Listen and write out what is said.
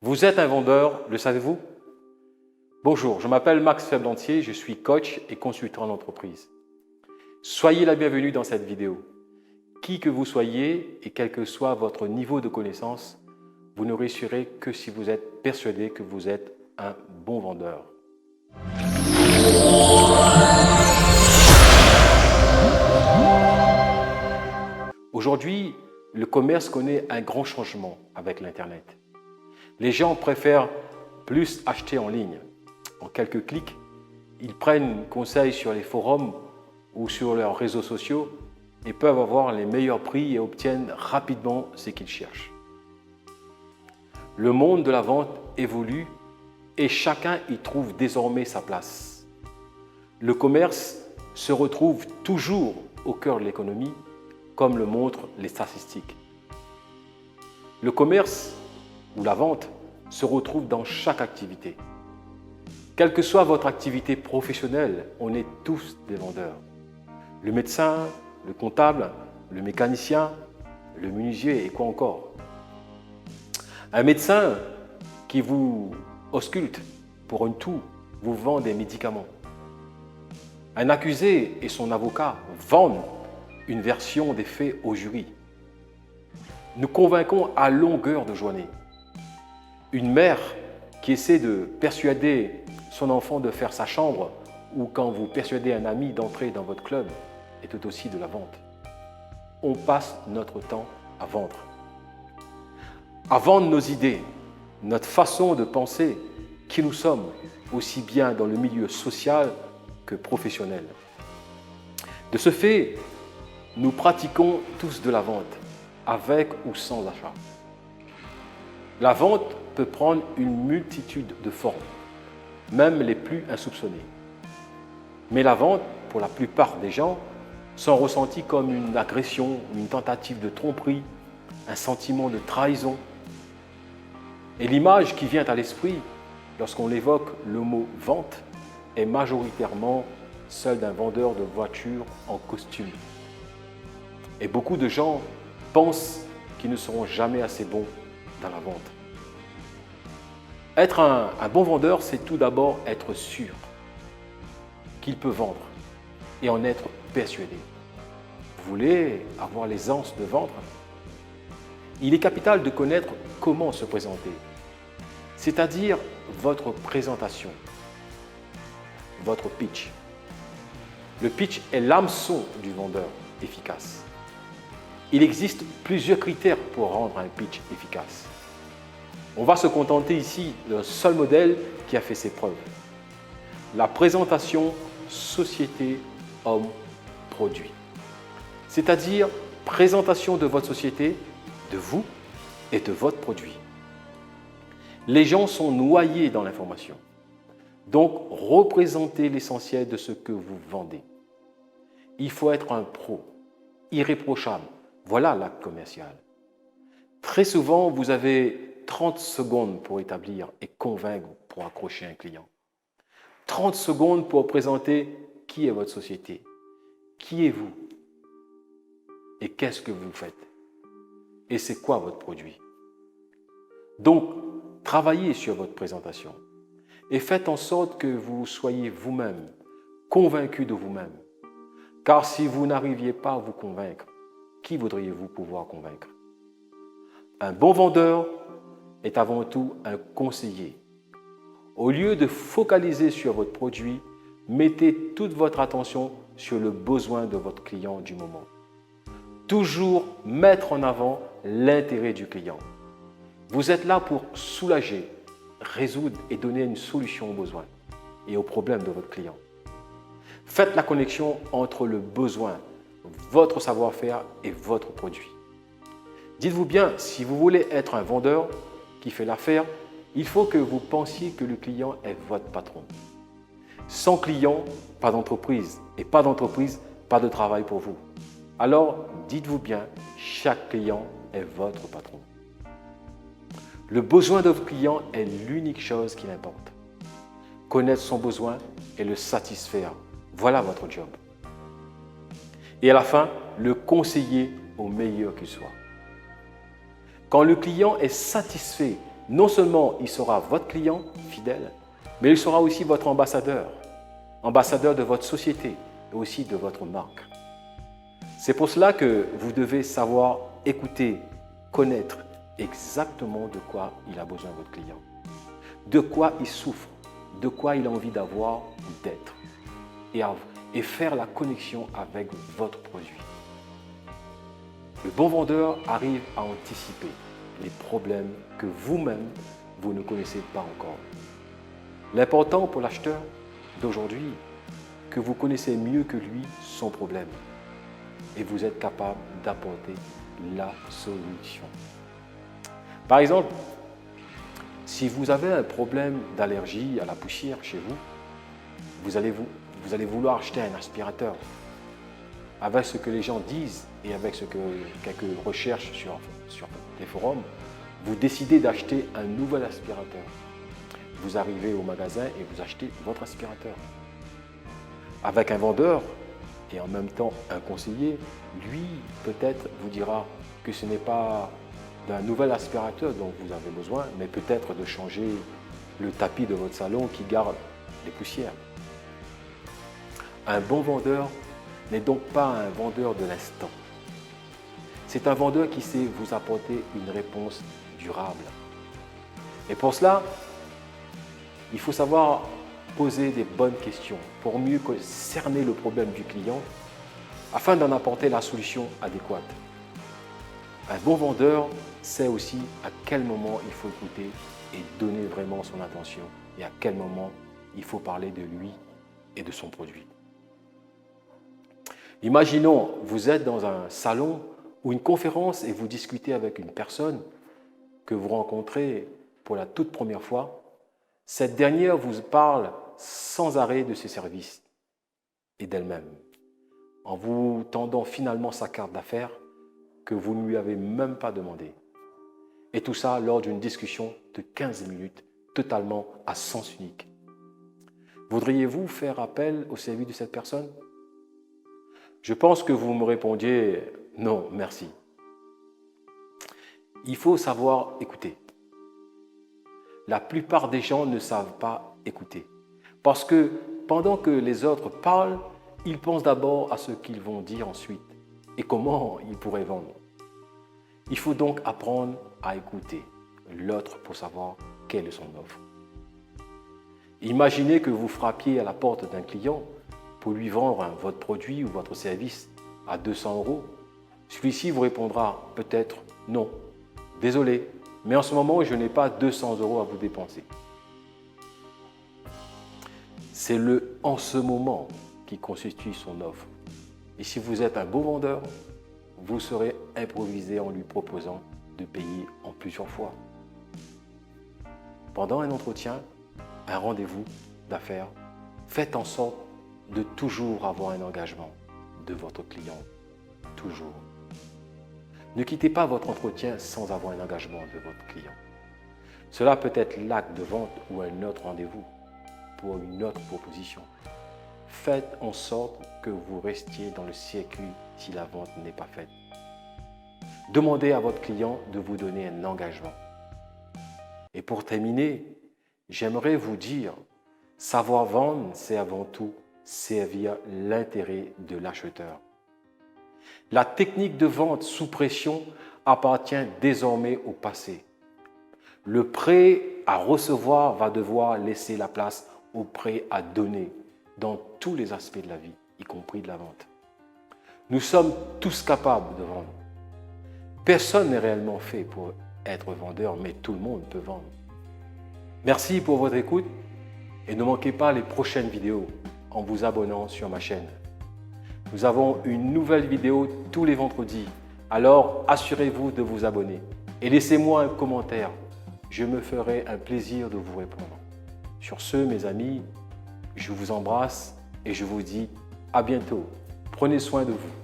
Vous êtes un vendeur, le savez-vous? Bonjour, je m'appelle Max Ferblantier, je suis coach et consultant en entreprise. Soyez la bienvenue dans cette vidéo. Qui que vous soyez et quel que soit votre niveau de connaissance, vous ne réussirez que si vous êtes persuadé que vous êtes un bon vendeur. Aujourd'hui, le commerce connaît un grand changement avec l'Internet. Les gens préfèrent plus acheter en ligne. En quelques clics, ils prennent conseil sur les forums ou sur leurs réseaux sociaux et peuvent avoir les meilleurs prix et obtiennent rapidement ce qu'ils cherchent. Le monde de la vente évolue et chacun y trouve désormais sa place. Le commerce se retrouve toujours au cœur de l'économie, comme le montrent les statistiques. Le commerce ou la vente se retrouve dans chaque activité. Quelle que soit votre activité professionnelle, on est tous des vendeurs. Le médecin, le comptable, le mécanicien, le menuisier et quoi encore. Un médecin qui vous ausculte pour une toux vous vend des médicaments. Un accusé et son avocat vendent une version des faits au jury. Nous convainquons à longueur de journée. Une mère qui essaie de persuader son enfant de faire sa chambre ou quand vous persuadez un ami d'entrer dans votre club est tout aussi de la vente. On passe notre temps à vendre. À vendre nos idées, notre façon de penser, qui nous sommes, aussi bien dans le milieu social que professionnel. De ce fait, nous pratiquons tous de la vente, avec ou sans achat. La vente peut prendre une multitude de formes, même les plus insoupçonnées. Mais la vente, pour la plupart des gens, sont ressenties comme une agression, une tentative de tromperie, un sentiment de trahison. Et l'image qui vient à l'esprit lorsqu'on évoque le mot « vente » est majoritairement celle d'un vendeur de voitures en costume. Et beaucoup de gens pensent qu'ils ne seront jamais assez bons dans la vente. Être un bon vendeur, c'est tout d'abord être sûr qu'il peut vendre et en être persuadé. Vous voulez avoir l'aisance de vendre? Il est capital de connaître comment se présenter, c'est-à-dire votre présentation, votre pitch. Le pitch est l'hameçon du vendeur efficace. Il existe plusieurs critères pour rendre un pitch efficace. On va se contenter ici d'un seul modèle qui a fait ses preuves. La présentation société, homme, produit. C'est-à-dire présentation de votre société, de vous et de votre produit. Les gens sont noyés dans l'information. Donc, représentez l'essentiel de ce que vous vendez. Il faut être un pro, irréprochable. Voilà l'acte commercial. Très souvent, vous avez 30 secondes pour établir et convaincre pour accrocher un client. 30 secondes pour présenter qui est votre société, qui est vous et qu'est-ce que vous faites et c'est quoi votre produit. Donc, travaillez sur votre présentation et faites en sorte que vous soyez vous-même, convaincu de vous-même. Car si vous n'arriviez pas à vous convaincre, qui voudriez-vous pouvoir convaincre? Un bon vendeur est avant tout un conseiller. Au lieu de focaliser sur votre produit, mettez toute votre attention sur le besoin de votre client du moment. Toujours mettre en avant l'intérêt du client. Vous êtes là pour soulager, résoudre et donner une solution aux besoins et aux problèmes de votre client. Faites la connexion entre le besoin, votre savoir-faire et votre produit. Dites-vous bien, si vous voulez être un vendeur qui fait l'affaire, il faut que vous pensiez que le client est votre patron. Sans client, pas d'entreprise. Et pas d'entreprise, pas de travail pour vous. Alors, dites-vous bien, chaque client est votre patron. Le besoin de votre client est l'unique chose qui importe. Connaître son besoin et le satisfaire. Voilà votre job. Et à la fin, le conseiller au meilleur qu'il soit. Quand le client est satisfait non seulement il sera votre client fidèle, mais il sera aussi votre ambassadeur, ambassadeur de votre société et aussi de votre marque. C'est pour cela que vous devez savoir écouter, connaître exactement de quoi il a besoin votre client, de quoi il souffre, de quoi il a envie d'avoir ou d'être, et faire la connexion avec votre produit. Le bon vendeur arrive à anticiper les problèmes que vous-même, vous ne connaissez pas encore. L'important pour l'acheteur d'aujourd'hui, que vous connaissez mieux que lui son problème et vous êtes capable d'apporter la solution. Par exemple, si vous avez un problème d'allergie à la poussière chez vous, vous allez vouloir acheter un aspirateur. Avec ce que les gens disent et avec ce que quelques recherches sur les forums, vous décidez d'acheter un nouvel aspirateur. Vous arrivez au magasin et vous achetez votre aspirateur. Avec un vendeur et en même temps un conseiller, lui peut-être vous dira que ce n'est pas d'un nouvel aspirateur dont vous avez besoin, mais peut-être de changer le tapis de votre salon qui garde les poussières. Un bon vendeur n'est donc pas un vendeur de l'instant. C'est un vendeur qui sait vous apporter une réponse durable. Et pour cela, il faut savoir poser des bonnes questions pour mieux cerner le problème du client afin d'en apporter la solution adéquate. Un bon vendeur sait aussi à quel moment il faut écouter et donner vraiment son attention et à quel moment il faut parler de lui et de son produit. Imaginons, vous êtes dans un salon ou une conférence et vous discutez avec une personne que vous rencontrez pour la toute première fois. Cette dernière vous parle sans arrêt de ses services et d'elle-même, en vous tendant finalement sa carte d'affaires que vous ne lui avez même pas demandé. Et tout ça lors d'une discussion de 15 minutes, totalement à sens unique. Voudriez-vous faire appel au service de cette personne ? Je pense que vous me répondiez « non, merci ». Il faut savoir écouter. La plupart des gens ne savent pas écouter. Parce que pendant que les autres parlent, ils pensent d'abord à ce qu'ils vont dire ensuite et comment ils pourraient vendre. Il faut donc apprendre à écouter l'autre pour savoir quelle est son offre. Imaginez que vous frappiez à la porte d'un client pour lui vendre votre produit ou votre service à 200 €. Celui-ci vous répondra peut-être « non, désolé, mais en ce moment, je n'ai pas 200 € à vous dépenser ». C'est le « en ce moment » qui constitue son offre. Et si vous êtes un beau vendeur, vous serez improvisé en lui proposant de payer en plusieurs fois. Pendant un entretien, un rendez-vous d'affaires, faites en sorte de toujours avoir un engagement de votre client. Toujours. Ne quittez pas votre entretien sans avoir un engagement de votre client. Cela peut être l'acte de vente ou un autre rendez-vous pour une autre proposition. Faites en sorte que vous restiez dans le circuit si la vente n'est pas faite. Demandez à votre client de vous donner un engagement. Et pour terminer, j'aimerais vous dire, savoir vendre, c'est avant tout servir l'intérêt de l'acheteur. La technique de vente sous pression appartient désormais au passé. Le prêt à recevoir va devoir laisser la place au prêt à donner dans tous les aspects de la vie, y compris de la vente. Nous sommes tous capables de vendre. Personne n'est réellement fait pour être vendeur, mais tout le monde peut vendre. Merci pour votre écoute et ne manquez pas les prochaines vidéos en vous abonnant sur ma chaîne. Nous avons une nouvelle vidéo tous les vendredis, alors assurez-vous de vous abonner et laissez-moi un commentaire. Je me ferai un plaisir de vous répondre. Sur ce, mes amis, je vous embrasse et je vous dis à bientôt. Prenez soin de vous.